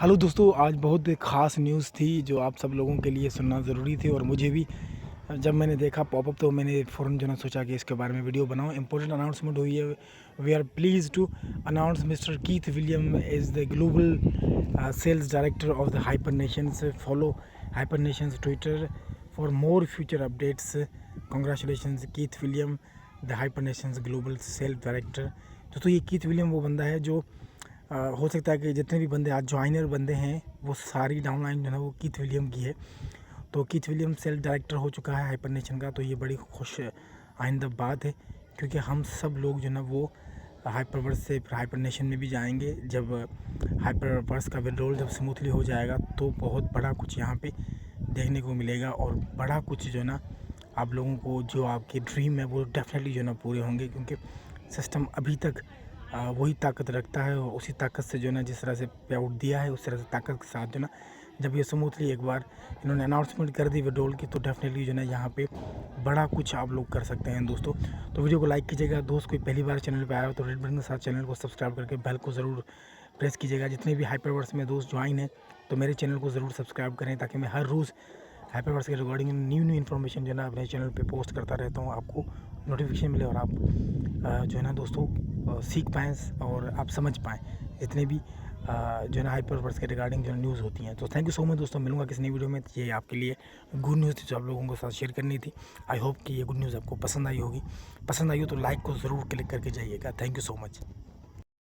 Hello दोस्तों, आज बहुत ख़ास न्यूज़ थी जो आप सब लोगों के लिए सुनना ज़रूरी थी और मुझे भी। जब मैंने देखा पॉपअप तो मैंने फ़ौरन जो है ना सोचा कि इसके बारे में वीडियो बनाऊं। इम्पोर्टेंट अनाउंसमेंट हुई है। We are please to announce mister Keith William is the global sales director of the Hyper Nations. Follow Hyper Nations Twitter for more future updates. Congratulations Keith William, the Hyper Nations global sales director. दोस्तों, ये Keith William वो बंदा है जो हो सकता है कि जितने भी बंदे आज ज्वाइनर बंदे हैं वो सारी डाउनलाइन जो है वो कीथ विलियम की है। तो कीथ विलियम सेल्फ डायरेक्टर हो चुका है हाइपर नेशन का। तो ये बड़ी खुश आइंदा बात है, क्योंकि हम सब लोग जो है ना वो हाइपरवर्स से फिर हाइपर नेशन में भी जाएंगे। जब हाइपरवर्स का विड्रॉल जब स्मूथली हो जाएगा तो बहुत बड़ा कुछ यहाँ पे देखने को मिलेगा और बड़ा कुछ जो है ना आप लोगों को जो आपके ड्रीम है वो डेफिनेटली जो है ना पूरे होंगे, क्योंकि सिस्टम अभी तक वही ताकत रखता है और उसी ताकत से जो है ना जिस तरह से पे आउट दिया है उस तरह से ताकत के साथ जो ना जब ये स्मूथली एक बार इन्होंने अनाउंसमेंट कर दी विड्रॉल की तो डेफिनेटली जो है ना यहाँ पे बड़ा कुछ आप लोग कर सकते हैं दोस्तों। तो वीडियो को लाइक कीजिएगा। दोस्त कोई पहली बार चैनल पे आया हो तो रेड बटन के साथ चैनल को सब्सक्राइब करके बेल को ज़रूर प्रेस कीजिएगा। जितने भी हाइपरवर्स में दोस्त ज्वाइन हैं तो मेरे चैनल को ज़रूर सब्सक्राइब करें, ताकि मैं हर रोज़ हाइपरवर्स के रिगार्डिंग न्यू इन्फॉर्मेशन जो है ना अपने चैनल पे पोस्ट करता रहता हूँ, आपको नोटिफिकेशन मिले और आप जो है ना दोस्तों सीख पाएँ और आप समझ पाएँ जितने भी जो है ना हाइपरवर्स के रिगार्डिंग जो न्यूज़ होती हैं। तो थैंक यू सो मच दोस्तों, मिलूंगा किसी नई वीडियो में। ये आपके लिए गुड न्यूज़ थी जो आप लोगों के साथ शेयर करनी थी। आई होप कि ये गुड न्यूज़ आपको पसंद आई होगी। पसंद आई हो तो लाइक को ज़रूर क्लिक करके जाइएगा। Thank you so much.